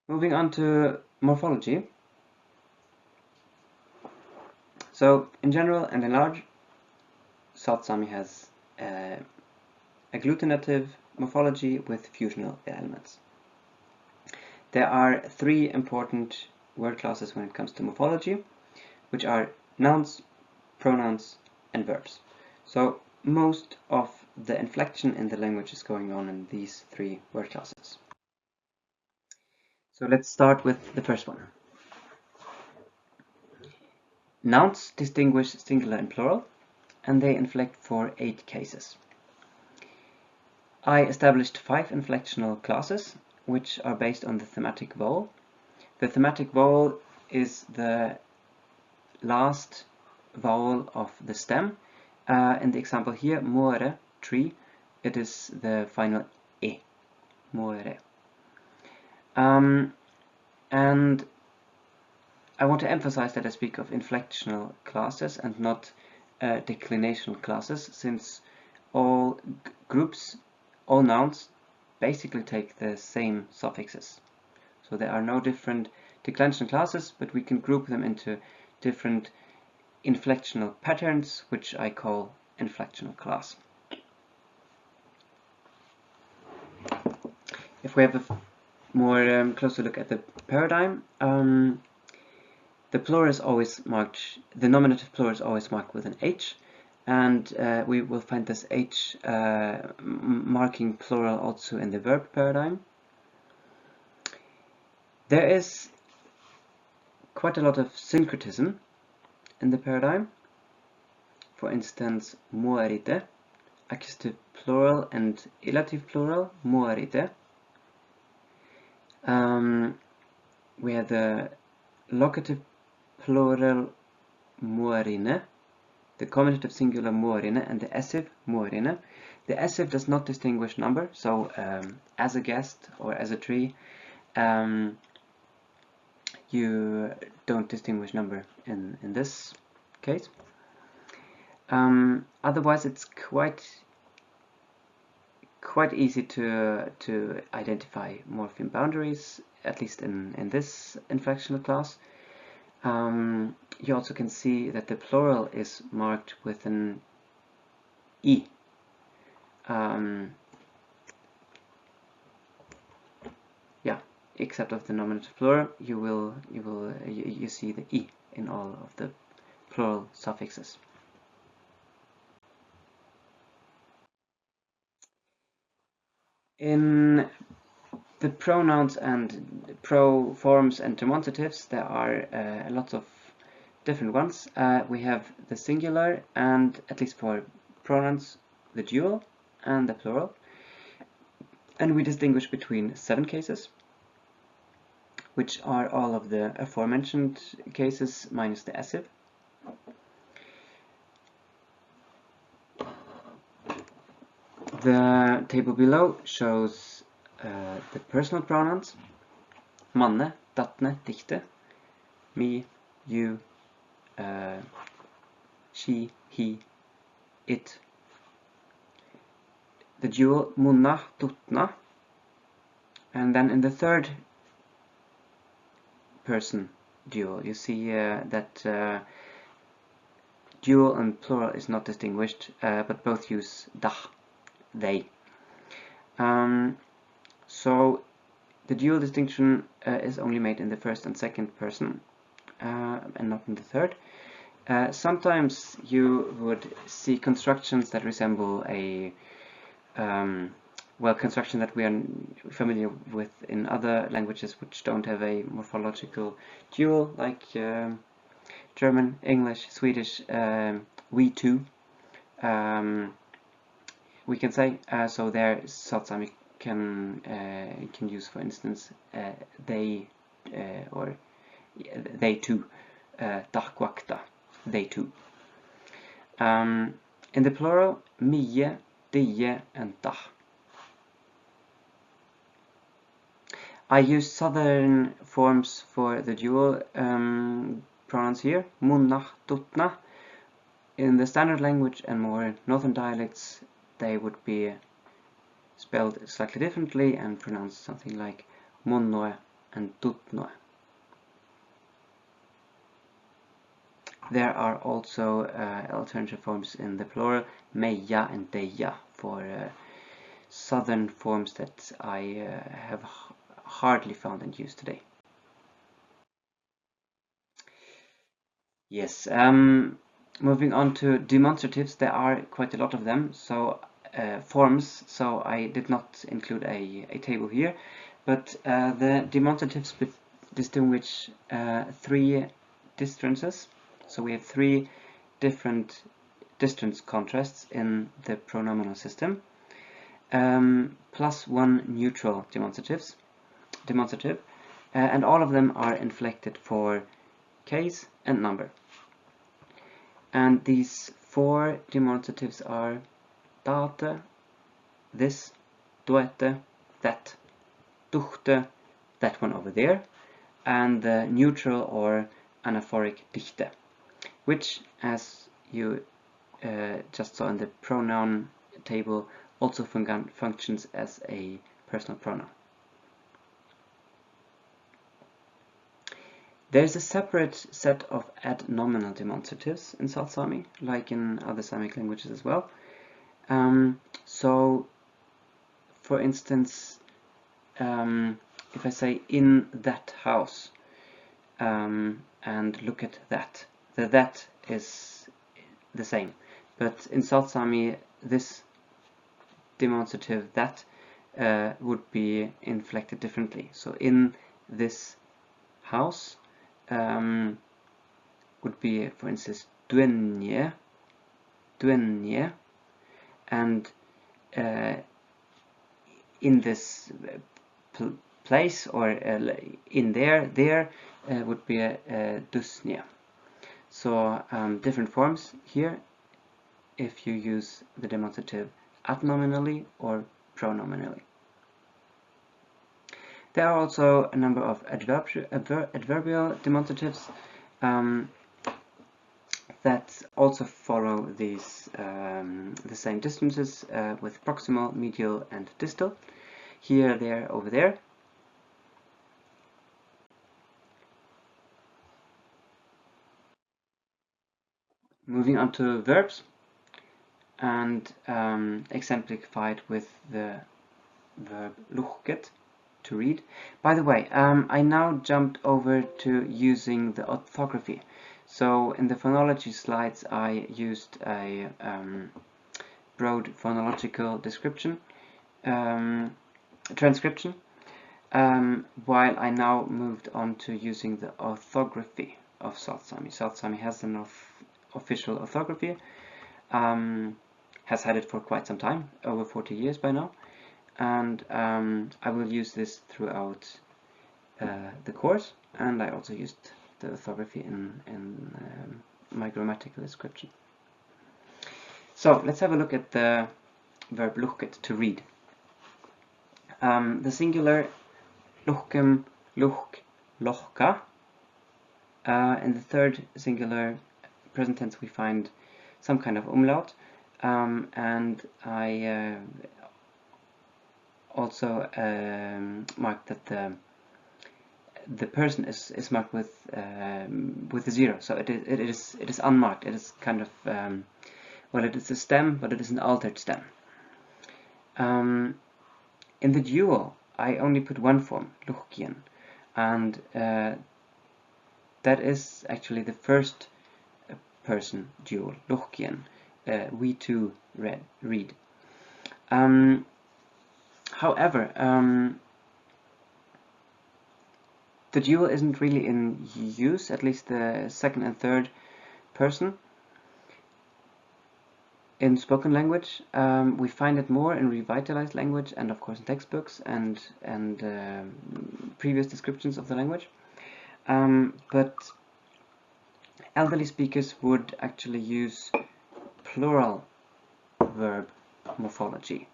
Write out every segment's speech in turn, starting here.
Moving on to morphology. So, in general and in large, South Saami has agglutinative morphology with fusional elements. There are three important word classes when it comes to morphology, which are nouns, pronouns, and verbs. So most of the inflection in the language is going on in these three word classes. So let's start with the first one. Nouns distinguish singular and plural, and they inflect for 8 cases. I established 5 inflectional classes, which are based on the thematic vowel. The thematic vowel is the last vowel of the stem. In the example here, more, tree, it is the final e, more. And I want to emphasize that I speak of inflectional classes and not declinational classes, since all groups, all nouns, basically take the same suffixes. So there are no different declension classes, but we can group them into different inflectional patterns, which I call inflectional class. If we have a more closer look at the paradigm, the plural is always marked, the nominative plural is always marked with an H, and we will find this H marking plural also in the verb paradigm. There is quite a lot of syncretism in the paradigm. For instance, moerite, accusative plural and illative plural, moerite. We have the locative plural moerine, the commentative singular moerine, and the essive moerine. The essive does not distinguish number, so as a guest or as a tree, you don't distinguish number in this case. Otherwise, it's quite easy to identify morpheme boundaries, at least in this inflectional class. You also can see that the plural is marked with an E. Yeah, except of the nominative plural, you see the E in all of the plural suffixes. In the pronouns and forms and demonstratives, there are lots of different ones. We have the singular, and at least for pronouns, the dual and the plural. And we distinguish between 7 cases, which are all of the aforementioned cases minus the essive. The table below shows the personal pronouns: manne, datne, dichte, me, you, she, he, it. The dual munna, tutna, and then in the third person dual, you see that dual and plural is not distinguished, but both use dach, they. So the dual distinction is only made in the first and second person, and not in the third. Sometimes you would see constructions that resemble a construction that we are familiar with in other languages which don't have a morphological dual, like German, English, Swedish, we too. We can say so. There, South Saami can use, for instance, they or they too, dachquakta, they too. In the plural, mie, die, and dach. I use southern forms for the dual pronouns here, munnach, tutna. In the standard language and more northern dialects, they would be spelled slightly differently and pronounced something like munnoe and tutnoe. There are also alternative forms in the plural, meja and deja, for southern forms that I have hardly found in use today. Yes, moving on to demonstratives, there are quite a lot of them, so forms, so I did not include a table here, but the demonstratives distinguish three distances. So we have three different distance contrasts in the pronominal system, plus one neutral demonstrative, and all of them are inflected for case and number. And these four demonstratives are date, this, doete, that, duchte, that one over there, and the neutral or anaphoric dichte, which, as you just saw in the pronoun table, also functions as a personal pronoun. There is a separate set of ad-nominal demonstratives in South Saami, like in other Samic languages as well. So, for instance, if I say in that house and look at that, the that is the same. But in South Saami, this demonstrative that would be inflected differently. So in this house would be, for instance, duenje, and in this place or in there would be dusnje. So different forms here if you use the demonstrative adnominally or pronominally. There are also a number of adverbial demonstratives that also follow these the same distances with proximal, medial, and distal. Here, there, over there. Moving on to verbs, and exemplified with the verb luhket, to read. By the way, I now jumped over to using the orthography. So in the phonology slides I used a broad phonological transcription, while I now moved on to using the orthography of South Saami. South Saami has an official orthography, has had it for quite some time, over 40 years by now, and I will use this throughout the course, and I also used the orthography in my grammatical description. So let's have a look at the verb luhket, to read. The singular luhkem, luhk, lohka. In the third singular present tense we find some kind of umlaut, and I also marked that the person is marked with a zero, so it is unmarked. It is kind of well, it is a stem, but it is an altered stem. In the dual, I only put one form, luhkien, and that is actually the first person dual, luhkien. We too read. However, the dual isn't really in use, at least the second and third person. In spoken language, we find it more in revitalized language, and of course in textbooks and previous descriptions of the language. But elderly speakers would actually use plural verb morphology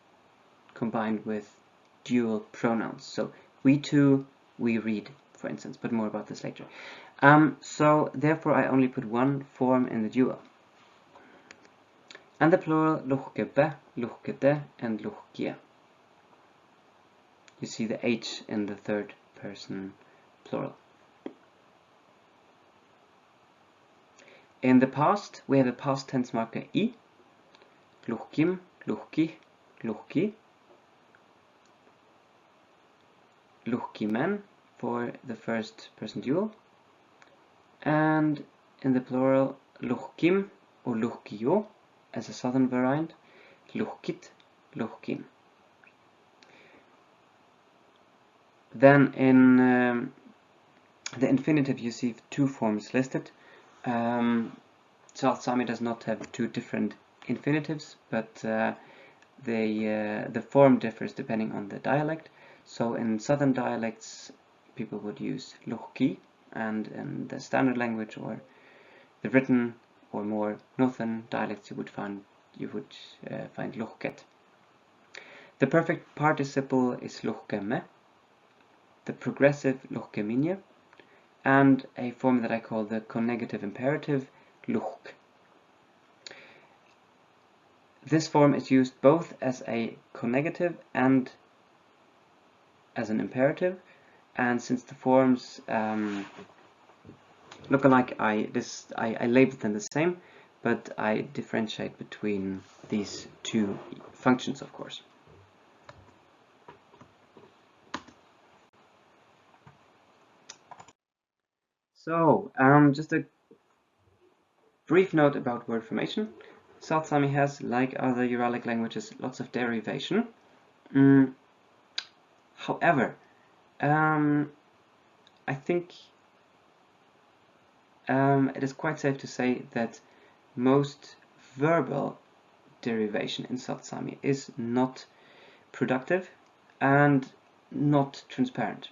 combined with dual pronouns. So we too, we read, for instance, but more about this later. So therefore I only put one form in the dual. And the plural, luhkebe, luhkete, and luhkie. You see the H in the third person plural. In the past, we have the past tense marker I. Luhkim, luhki, luhki. Luhkimen for the first person dual. And in the plural, luhkim or luhkiyo as a southern variant, luhkit, luhkin. Then in the infinitive you see two forms listed. South Saami does not have two different infinitives, but the form differs depending on the dialect. So in southern dialects people would use luhki, and in the standard language or the written or more northern dialects you would find luhket. The perfect participle is luhkeme, the progressive luhkeminje, and a form that I call the connegative imperative, luhk. This form is used both as a connegative and as an imperative, and since the forms look alike, I label them the same, but I differentiate between these two functions, of course. So, just a brief note about word formation. South Saami has, like other Uralic languages, lots of derivation. However, I think it is quite safe to say that most verbal derivation in South Saami is not productive and not transparent.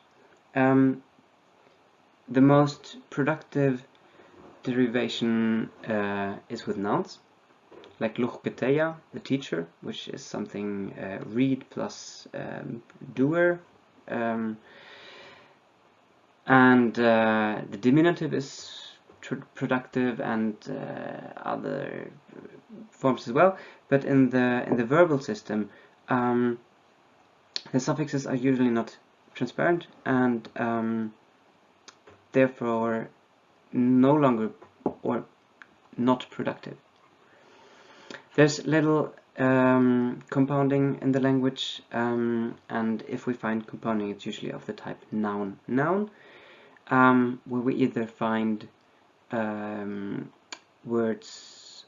The most productive derivation is with nouns, like luhketeya, the teacher, which is something read plus doer, and the diminutive is productive and other forms as well. But in the verbal system, the suffixes are usually not transparent and therefore no longer or not productive. There's little compounding in the language, and if we find compounding, it's usually of the type noun-noun, where we either find words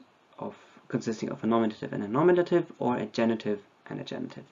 consisting of a nominative and a nominative, or a genitive and a genitive.